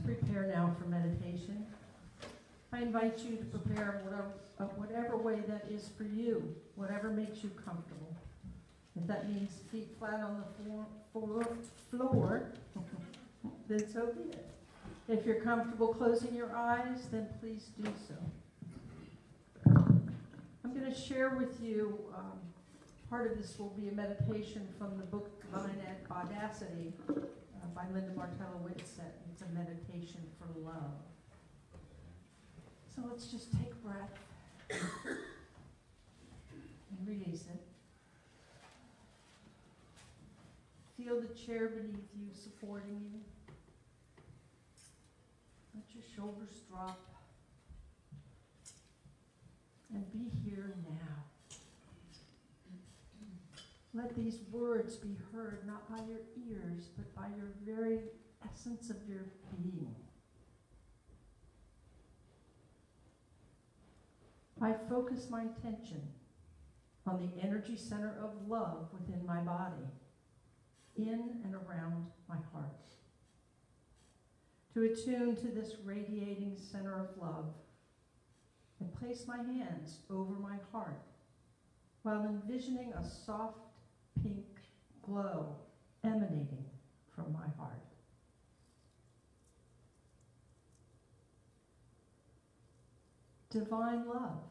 prepare now for meditation. I invite you to prepare whatever way that is for you, whatever makes you comfortable. If that means feet flat on the floor, then so be it. If you're comfortable closing your eyes, then please do so. I'm going to share with you, part of this will be a meditation from the book Divine Audacity by Linda Martello Whitsett. It's a meditation for love. So let's just take a breath and release it. Feel the chair beneath you supporting you. Let your shoulders drop. And be here now. Let these words be heard not by your ears, but by your very essence of your being. I focus my attention on the energy center of love within my body, in and around my heart. To attune to this radiating center of love, I place my hands over my heart while envisioning a soft pink glow emanating from my heart. Divine love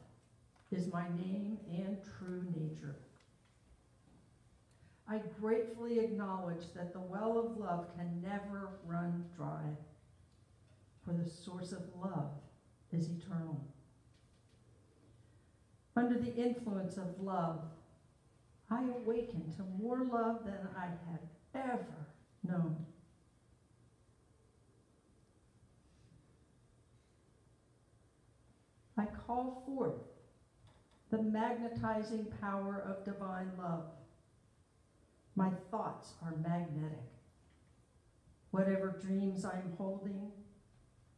is my name and true nature. I gratefully acknowledge that the well of love can never run dry, for the source of love is eternal. Under the influence of love, I awaken to more love than I had ever known. I call forth the magnetizing power of divine love. My thoughts are magnetic. Whatever dreams I'm holding,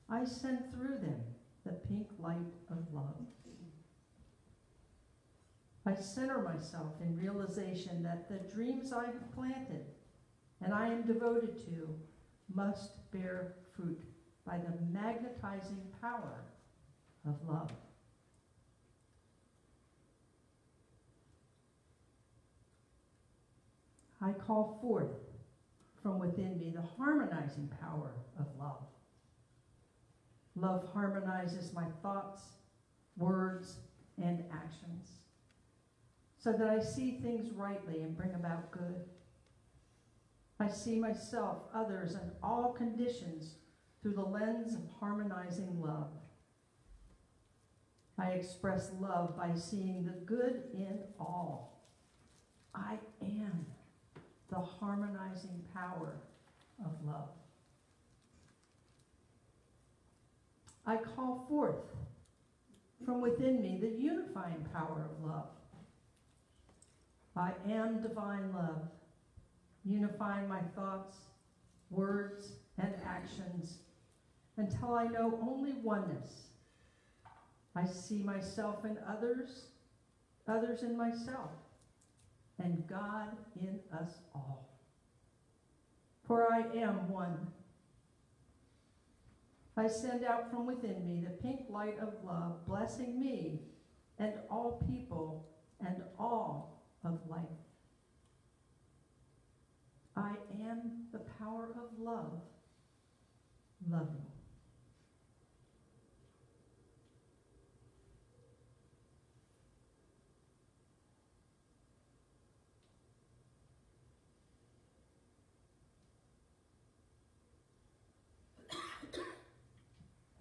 I send through them the pink light of love. I center myself in realization that the dreams I've planted and I am devoted to must bear fruit by the magnetizing power of love. I call forth from within me the harmonizing power of love. Love harmonizes my thoughts, words, and actions, so that I see things rightly and bring about good. I see myself, others, and all conditions through the lens of harmonizing love. I express love by seeing the good in all. I am the harmonizing power of love. I call forth from within me the unifying power of love. I am divine love, unifying my thoughts, words, and actions until I know only oneness. I see myself in others, others in myself, and God in us all. For I am one. I send out from within me the pink light of love, blessing me and all people and all of life. I am the power of love, loving.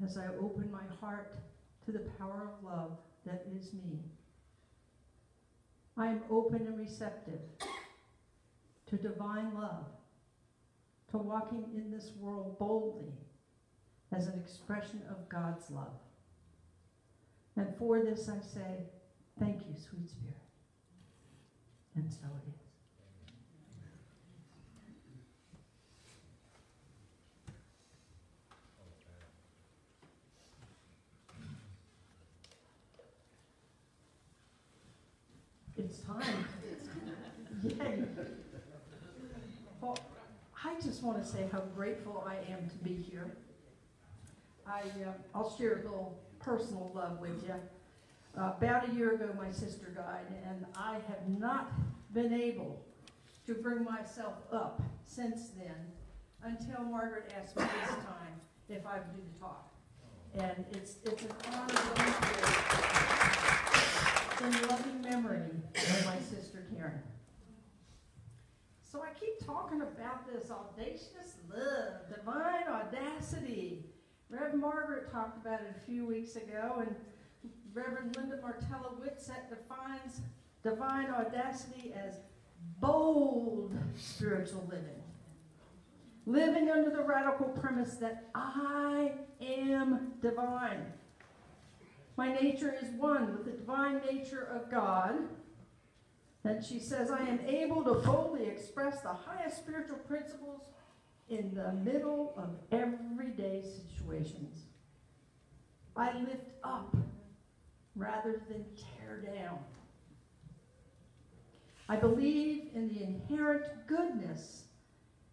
As I open my heart to the power of love that is me, I am open and receptive to divine love, to walking in this world boldly as an expression of God's love. And for this I say, thank you, sweet Spirit. And so it is. It's time. Yay. Well, I just want to say how grateful I am to be here. I'll share a little personal love with you. About a year ago, my sister died, and I have not been able to bring myself up since then until Margaret asked me this time if I would do the talk. And it's an honor to be here in loving memory of my sister Karen. So I keep talking about this audacious love, divine audacity. Rev Margaret talked about it a few weeks ago, and Reverend Linda Martella-Whitsett defines divine audacity as bold spiritual living. Living under the radical premise that I am divine. My nature is one with the divine nature of God. And she says, I am able to boldly express the highest spiritual principles in the middle of everyday situations. I lift up rather than tear down. I believe in the inherent goodness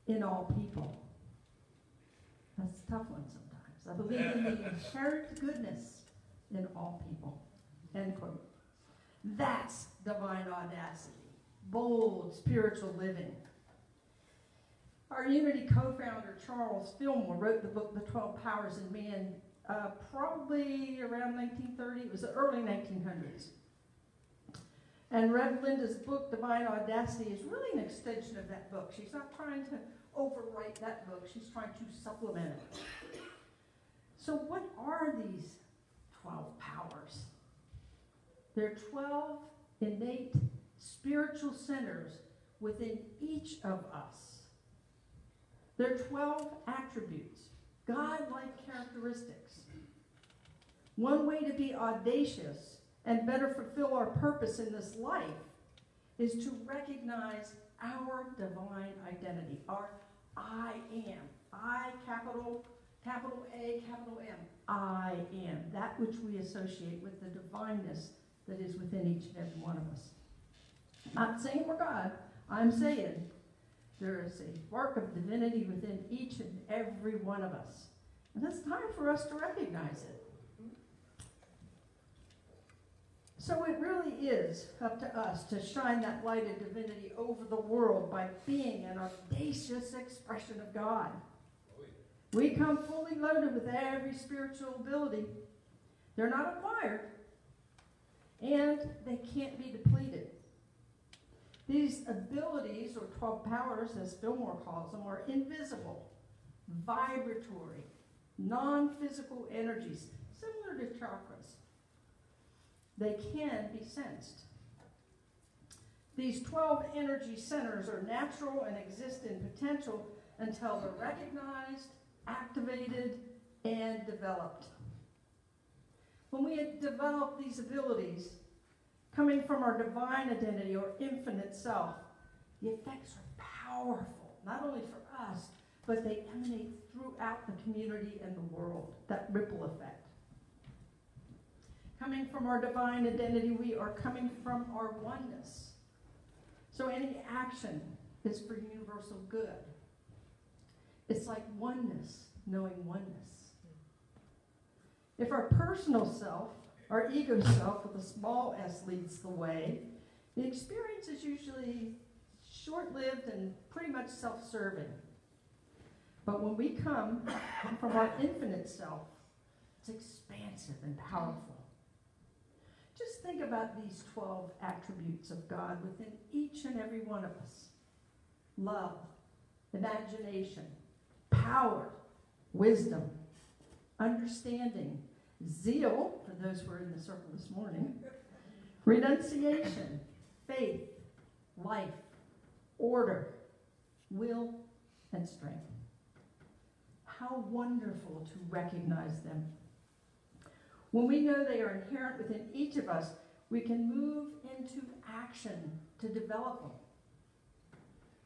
in all people. That's a tough one sometimes. I believe in the inherent goodness in all people. End quote. That's divine audacity. Bold spiritual living. Our Unity co-founder, Charles Fillmore, wrote the book, The 12 Powers in Man, probably around 1930. It was the early 1900s. And Rev Linda's book, Divine Audacity, is really an extension of that book. She's not trying to overwrite that book. She's trying to supplement it. So what are these 12 powers? There are 12 innate spiritual centers within each of us. There are 12 attributes, God-like characteristics. One way to be audacious and better fulfill our purpose in this life is to recognize our divine identity, our I am. I, capital A, capital M. I am. That which we associate with the divineness that is within each and every one of us. I'm not saying we're God. I'm saying there is a spark of divinity within each and every one of us. And it's time for us to recognize it. So it really is up to us to shine that light of divinity over the world by being an audacious expression of God. We come fully loaded with every spiritual ability. They're not acquired, and they can't be depleted. These abilities, or 12 powers, as Fillmore calls them, are invisible, vibratory, non-physical energies, similar to chakras. They can be sensed. These 12 energy centers are natural and exist in potential until they're recognized, activated, and developed. When we develop these abilities, coming from our divine identity or infinite self, the effects are powerful, not only for us, but they emanate throughout the community and the world, that ripple effect. Coming from our divine identity, we are coming from our oneness. So any action is for universal good. It's like oneness, knowing oneness. If our personal self, our ego self with a small s leads the way, the experience is usually short-lived and pretty much self-serving. But when we come from our infinite self, it's expansive and powerful. Just think about these 12 attributes of God within each and every one of us. Love, imagination, power, wisdom, understanding, zeal, for those who were in the circle this morning, renunciation, faith, life, order, will, and strength. How wonderful to recognize them. When we know they are inherent within each of us, we can move into action to develop them.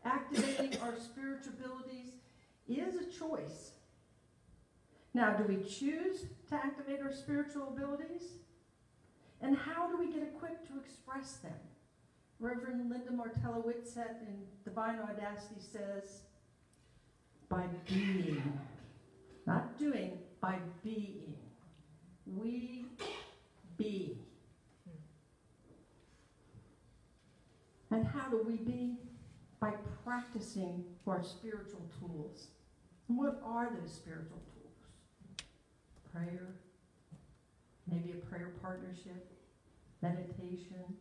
Activating our spiritual abilities is a choice. Now, do we choose to activate our spiritual abilities? And how do we get equipped to express them? Reverend Linda Martella-Whitsett in Divine Audacity says, by being, not doing, by being. we be? By practicing our spiritual tools. And what are those spiritual tools? Prayer, maybe a prayer partnership, meditation.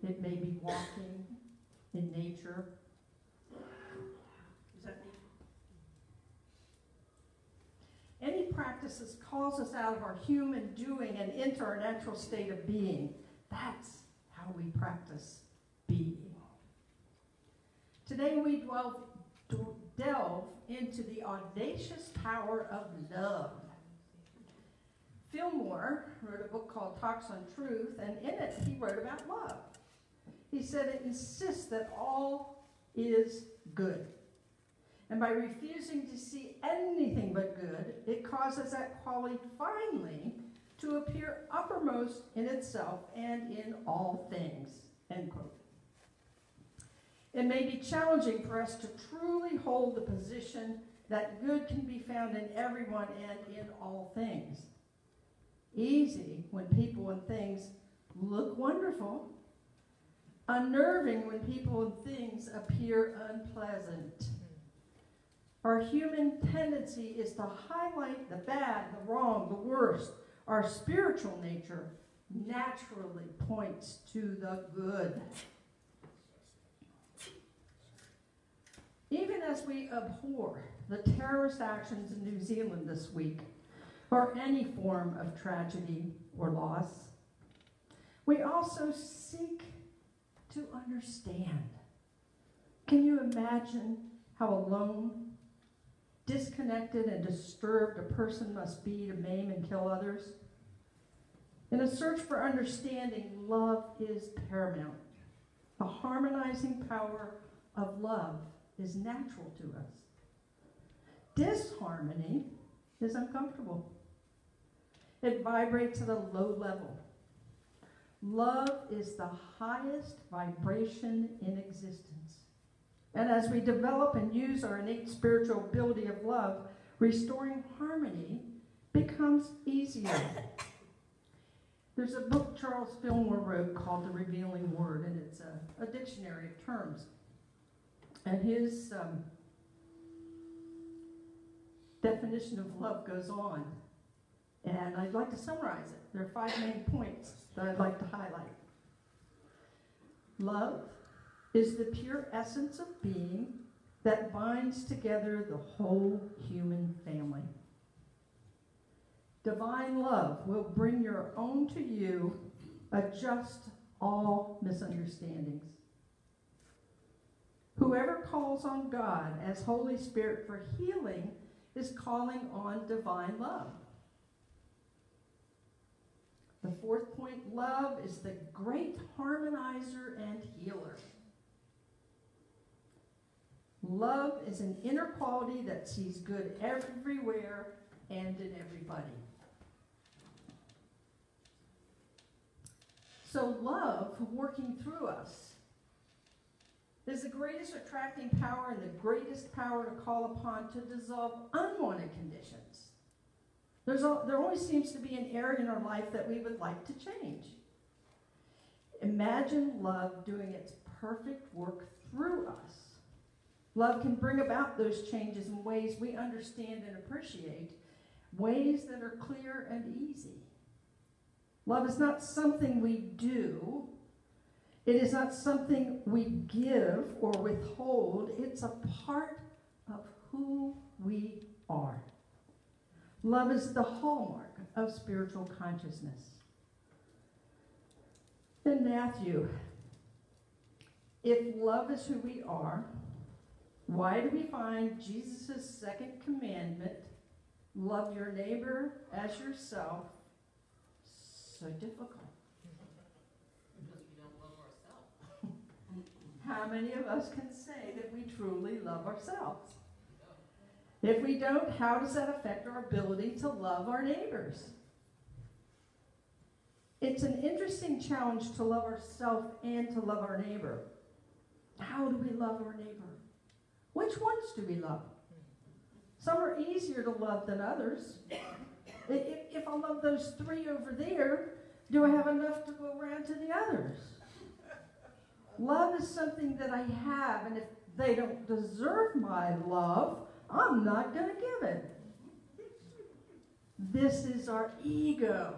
It may be walking in nature. Is that me? Any practices calls us out of our human doing and into our natural state of being. That's how we practice being. Today we delve into the audacious power of love. Fillmore wrote a book called Talks on Truth, and in it he wrote about love. He said it insists that all is good. And by refusing to see anything but good, it causes that quality finally to appear uppermost in itself and in all things, end quote. It may be challenging for us to truly hold the position that good can be found in everyone and in all things. Easy when people and things look wonderful. Unnerving when people and things appear unpleasant. Our human tendency is to highlight the bad, the wrong, the worst. Our spiritual nature naturally points to the good. Even as we abhor the terrorist actions in New Zealand this week, or any form of tragedy or loss, we also seek to understand. Can you imagine how alone, disconnected, and disturbed a person must be to maim and kill others? In a search for understanding, love is paramount. The harmonizing power of love is natural to us. Disharmony is uncomfortable. It vibrates at a low level. Love is the highest vibration in existence. And as we develop and use our innate spiritual ability of love, restoring harmony becomes easier. There's a book Charles Fillmore wrote called The Revealing Word, and it's a dictionary of terms. And his definition of love goes on. And I'd like to summarize it. There are 5 main points that I'd like to highlight. Love is the pure essence of being that binds together the whole human family. Divine love will bring your own to you, adjust all misunderstandings. Whoever calls on God as Holy Spirit for healing is calling on divine love. The 4th point, love is the great harmonizer and healer. Love is an inner quality that sees good everywhere and in everybody. So love working through us is the greatest attracting power and the greatest power to call upon to dissolve unwanted conditions. There always seems to be an area in our life that we would like to change. Imagine love doing its perfect work through us. Love can bring about those changes in ways we understand and appreciate, ways that are clear and easy. Love is not something we do. It is not something we give or withhold. It's a part of who we are. Love is the hallmark of spiritual consciousness. In Matthew, if love is who we are, why do we find Jesus' 2nd commandment, love your neighbor as yourself, so difficult? Because we don't love ourselves. How many of us can say that we truly love ourselves? If we don't, how does that affect our ability to love our neighbors? It's an interesting challenge to love ourselves and to love our neighbor. How do we love our neighbor? Which ones do we love? Some are easier to love than others. If I love those 3 over there, do I have enough to go around to the others? Love is something that I have, and if they don't deserve my love, I'm not going to give it. This is our ego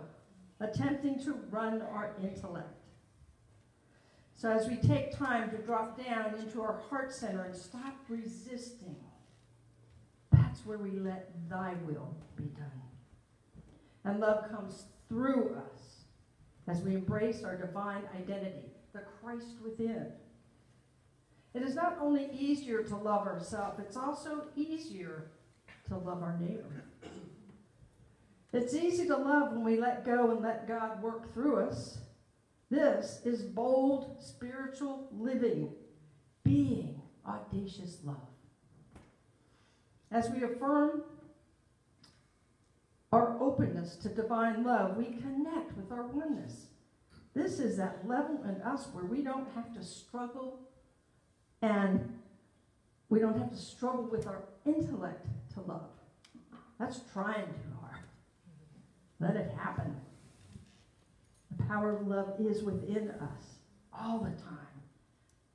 attempting to run our intellect. So as we take time to drop down into our heart center and stop resisting, that's where we let thy will be done. And love comes through us as we embrace our divine identity, the Christ within. It is not only easier to love ourselves, it's also easier to love our neighbor. It's easy to love when we let go and let God work through us. This is bold, spiritual living, being audacious love. As we affirm our openness to divine love, we connect with our oneness. This is that level in us where we don't have to struggle, and we don't have to struggle with our intellect to love. That's trying too hard. Let it happen. The power of love is within us all the time.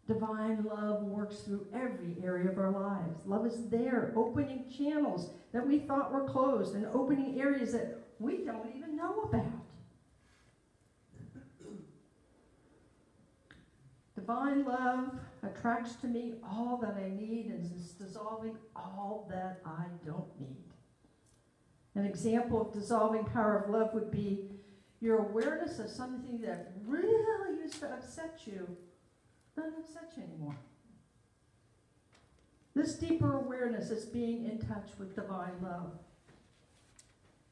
Divine love works through every area of our lives. Love is there, opening channels that we thought were closed and opening areas that we don't even know about. Divine love attracts to me all that I need and is dissolving all that I don't need. An example of dissolving power of love would be your awareness of something that really used to upset you doesn't upset you anymore. This deeper awareness is being in touch with divine love.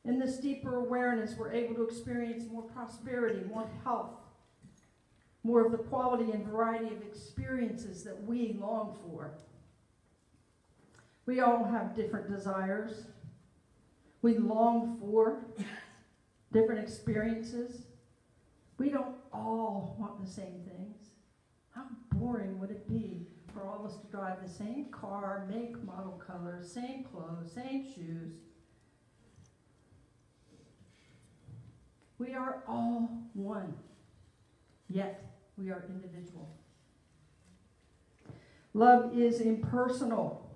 In this deeper awareness, we're able to experience more prosperity, more health, more of the quality and variety of experiences that we long for. We all have different desires. We long for different experiences. We don't all want the same things. How boring would it be for all of us to drive the same car, make, model, color, same clothes, same shoes? We are all one, yet we are individual. Love is impersonal.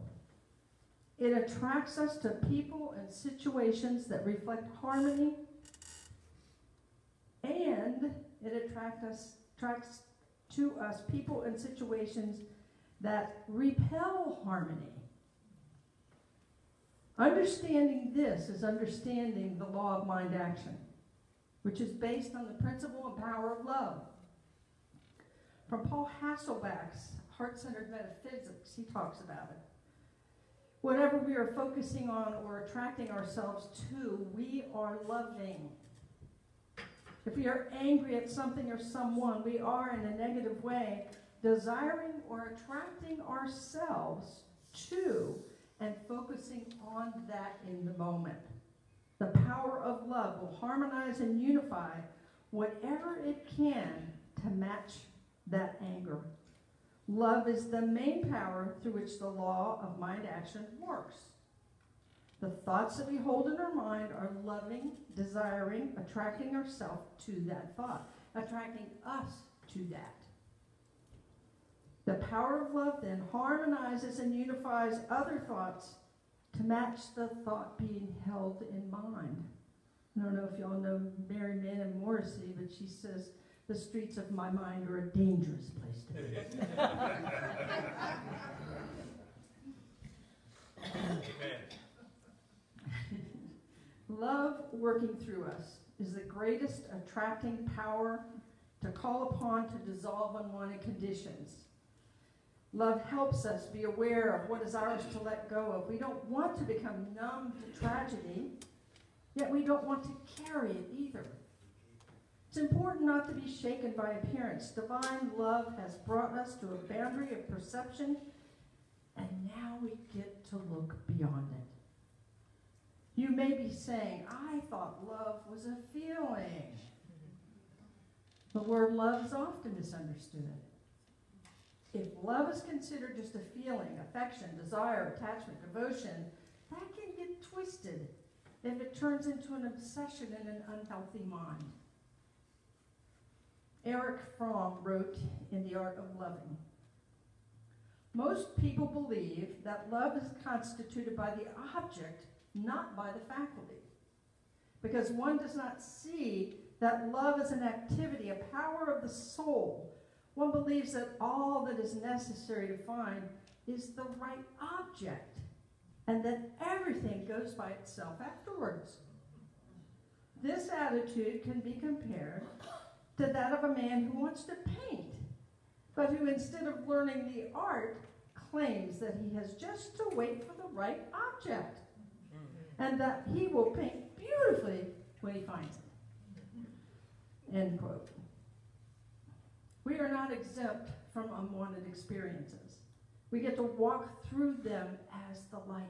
It attracts us to people and situations that reflect harmony, and it attracts to us people and situations that repel harmony. Understanding this is understanding the law of mind action, which is based on the principle and power of love. From Paul Hasselbalch's Heart-Centered Metaphysics, he talks about it. Whatever we are focusing on or attracting ourselves to, we are loving. If we are angry at something or someone, we are, in a negative way, desiring or attracting ourselves to and focusing on that in the moment. The power of love will harmonize and unify whatever it can to match that anger. Love is the main power through which the law of mind action works. The thoughts that we hold in our mind are loving, desiring, attracting ourselves to that thought, attracting us to that. The power of love then harmonizes and unifies other thoughts to match the thought being held in mind. I don't know if y'all know Marilynn and Morrissey, but she says, the streets of my mind are a dangerous place to be. Love working through us is the greatest attracting power to call upon to dissolve unwanted conditions. Love helps us be aware of what is ours to let go of. We don't want to become numb to tragedy, yet we don't want to carry it either. It's important not to be shaken by appearance. Divine love has brought us to a boundary of perception, and now we get to look beyond it. You may be saying, I thought love was a feeling. The word love is often misunderstood. If love is considered just a feeling, affection, desire, attachment, devotion, that can get twisted if it turns into an obsession in an unhealthy mind. Erich Fromm wrote in The Art of Loving, most people believe that love is constituted by the object, not by the faculty. Because one does not see that love is an activity, a power of the soul. One believes that all that is necessary to find is the right object, and that everything goes by itself afterwards. This attitude can be compared to that of a man who wants to paint, but who instead of learning the art, claims that he has just to wait for the right object, and that he will paint beautifully when he finds it. End quote. We are not exempt from unwanted experiences. We get to walk through them as the light.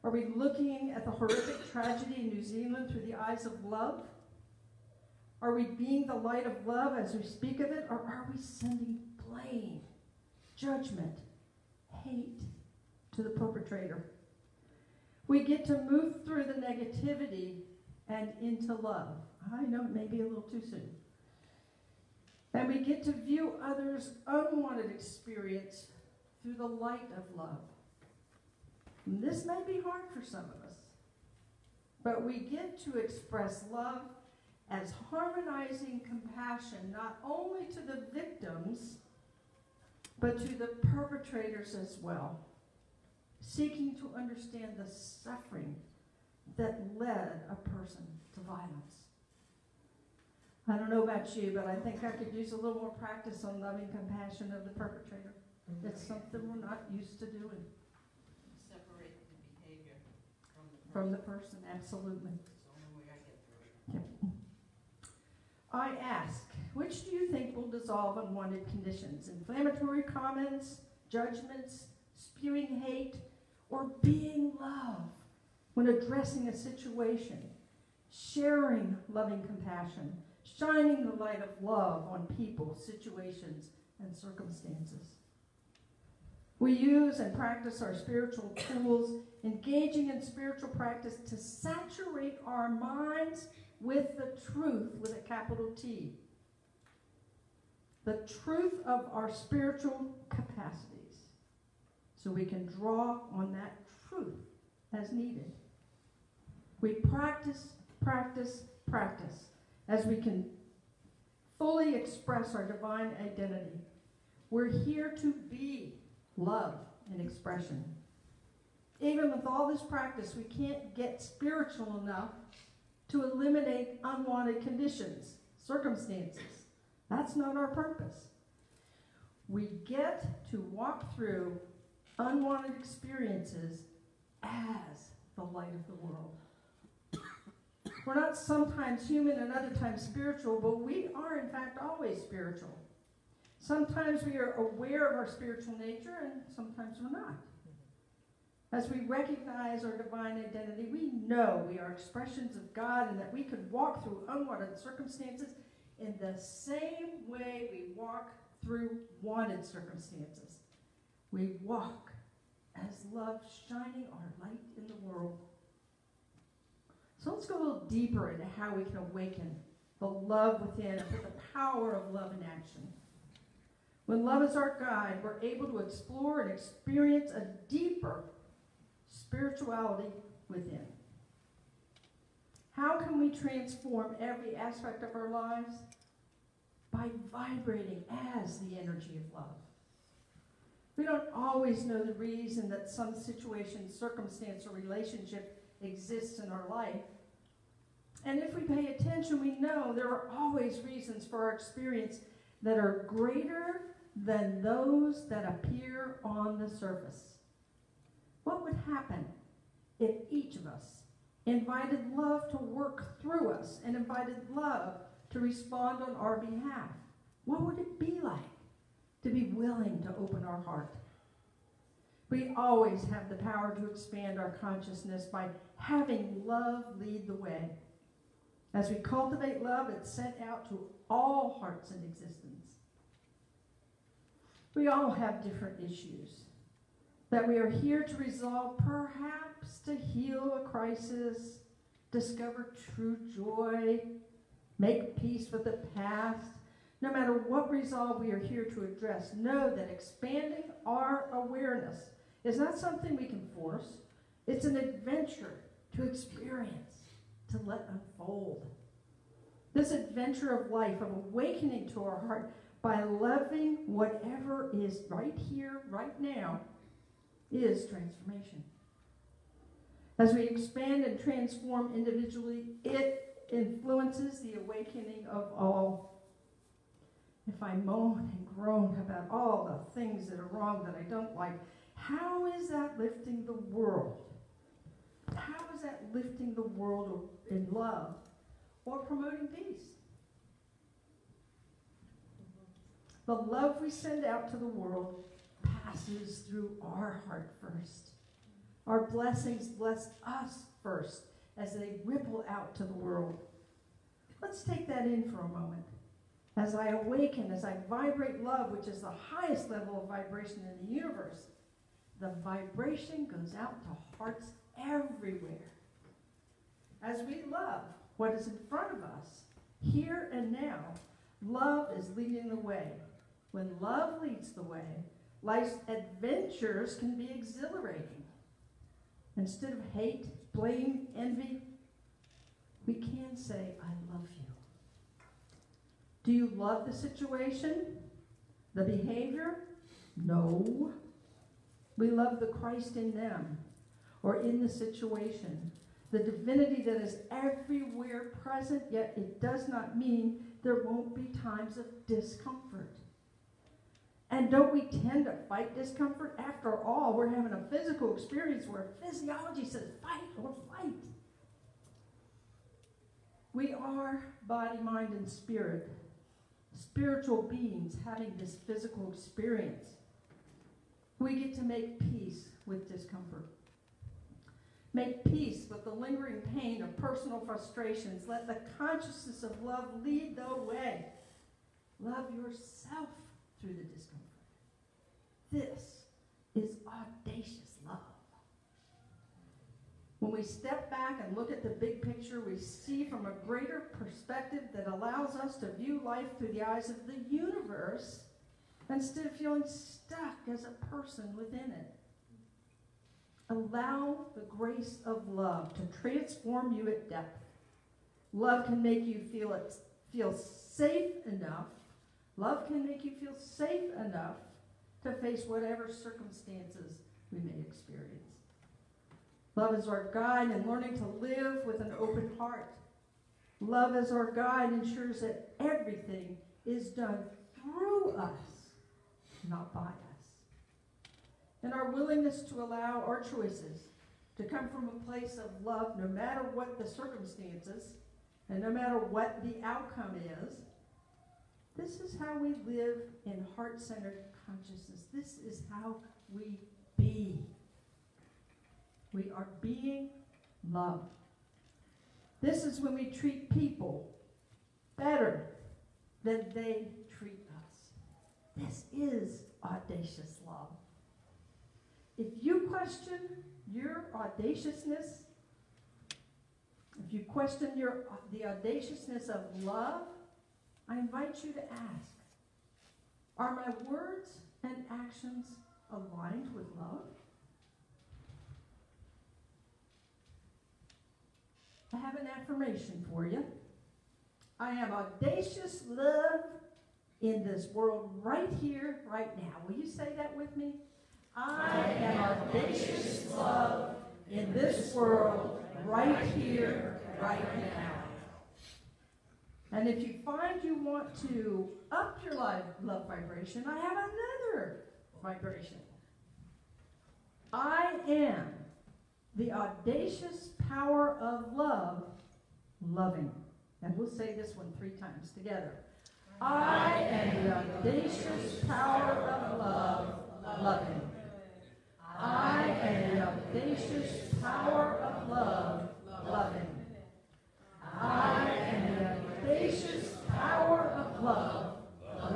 Are we looking at the horrific tragedy in New Zealand through the eyes of love? Are we being the light of love as we speak of it, or are we sending blame, judgment, hate to the perpetrator? We get to move through the negativity and into love. I know it may be a little too soon. And we get to view others' unwanted experience through the light of love. And this may be hard for some of us, but we get to express love as harmonizing compassion, not only to the victims, but to the perpetrators as well, seeking to understand the suffering that led a person to violence. I don't know about you, but I think I could use a little more practice on loving compassion of the perpetrator. It's something we're not used to doing. Separate the behavior from the person. From the person, absolutely. It's the only way I get through it. Yep. I ask, which do you think will dissolve unwanted conditions? Inflammatory comments, judgments, spewing hate, or being love when addressing a situation, sharing loving compassion, shining the light of love on people, situations, and circumstances. We use and practice our spiritual tools, engaging in spiritual practice to saturate our minds with the truth with a capital T. The truth of our spiritual capacities, so we can draw on that truth as needed. We practice, practice, practice as we can fully express our divine identity. We're here to be love in expression. Even with all this practice, we can't get spiritual enough to eliminate unwanted conditions, circumstances. That's not our purpose. We get to walk through unwanted experiences as the light of the world. We're not sometimes human and other times spiritual, but we are in fact always spiritual. Sometimes we are aware of our spiritual nature, and sometimes we're not. As we recognize our divine identity, we know we are expressions of God and that we can walk through unwanted circumstances in the same way we walk through wanted circumstances. We walk as love shining our light in the world. So let's go a little deeper into how we can awaken the love within and put the power of love in action. When love is our guide, we're able to explore and experience a deeper spirituality within. How can we transform every aspect of our lives? By vibrating as the energy of love. We don't always know the reason that some situation, circumstance, or relationship exists in our life. And if we pay attention, we know there are always reasons for our experience that are greater than those that appear on the surface. What would happen if each of us invited love to work through us and invited love to respond on our behalf? What would it be like to be willing to open our heart? We always have the power to expand our consciousness by having love lead the way. As we cultivate love, it's sent out to all hearts in existence. We all have different issues that we are here to resolve, perhaps to heal a crisis, discover true joy, Make peace with the past. No matter what resolve we are here to address, know that expanding our awareness is not something we can force. It's an adventure to experience, to let unfold. This adventure of life, of awakening to our heart by loving whatever is right here, right now, is transformation. As we expand and transform individually, it influences the awakening of all. If I moan and groan about all the things that are wrong that I don't like, how is that lifting the world? How is that lifting the world in love or promoting peace? The love we send out to the world passes through our heart first. Our blessings bless us first as they ripple out to the world. Let's take that in for a moment. As I awaken, as I vibrate love, which is the highest level of vibration in the universe, the vibration goes out to hearts everywhere. As we love what is in front of us, here and now, love is leading the way. When love leads the way, life's adventures can be exhilarating. Instead of hate, blame, envy, we can say, I love you. Do you love the situation? The behavior? No. We love the Christ in them or in the situation. The divinity that is everywhere present, yet it does not mean there won't be times of discomfort. And don't we tend to fight discomfort? After all, we're having a physical experience where physiology says fight or flight. We are body, mind, and spirit. Spiritual beings having this physical experience. We get to make peace with discomfort. Make peace with the lingering pain of personal frustrations. Let the consciousness of love lead the way. Love yourself through the discomfort. This is audacious love. When we step back and look at the big picture, we see from a greater perspective that allows us to view life through the eyes of the universe instead of feeling stuck as a person within it. Allow the grace of love to transform you at depth. Love can make you feel safe enough. Love can make you feel safe enough to face whatever circumstances we may experience. Love is our guide in learning to live with an open heart. Love as our guide ensures that everything is done through us, not by us. And our willingness to allow our choices to come from a place of love, no matter what the circumstances, and no matter what the outcome is, this is how we live in heart-centered consciousness. This is how we be. We are being love. This is when we treat people better than they treat us. This is audacious love. If you question your audaciousness, if you question the audaciousness of love, I invite you to ask, are my words and actions aligned with love? I have an affirmation for you. I have audacious love in this world right here, right now. Will you say that with me? I am audacious love in this world right here, right now. And if you find you want to up your love vibration, I have another vibration. I am the audacious power of love, loving. And we'll say this one 3 times together. I am the audacious power of love, loving. I am the audacious power of love, loving. I am the audacious power of love,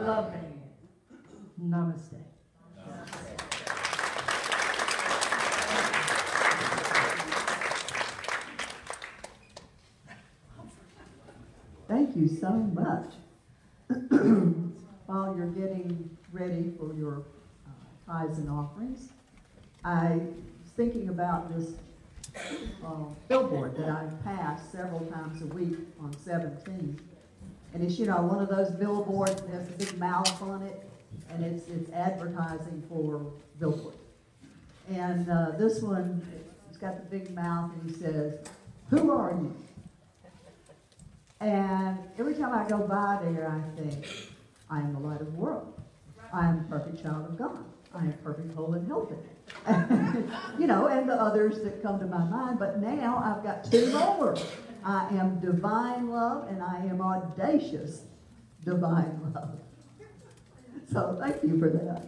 loving. Namaste. Thank you. thank you so much. While you're getting ready for your tithes and offerings, I was thinking about this billboard that I pass several times a week on 17. And it's, you know, one of those billboards that has a big mouth on it, and it's advertising for billboards. And this one, it's got the big mouth, and he says, "Who are you?" And every time I go by there, I think, I am the light of the world. I am a perfect child of God. I am perfect, whole, and healthy. You know, and the others that come to my mind. But now I've got two more. I am divine love, and I am audacious divine love. So thank you for that.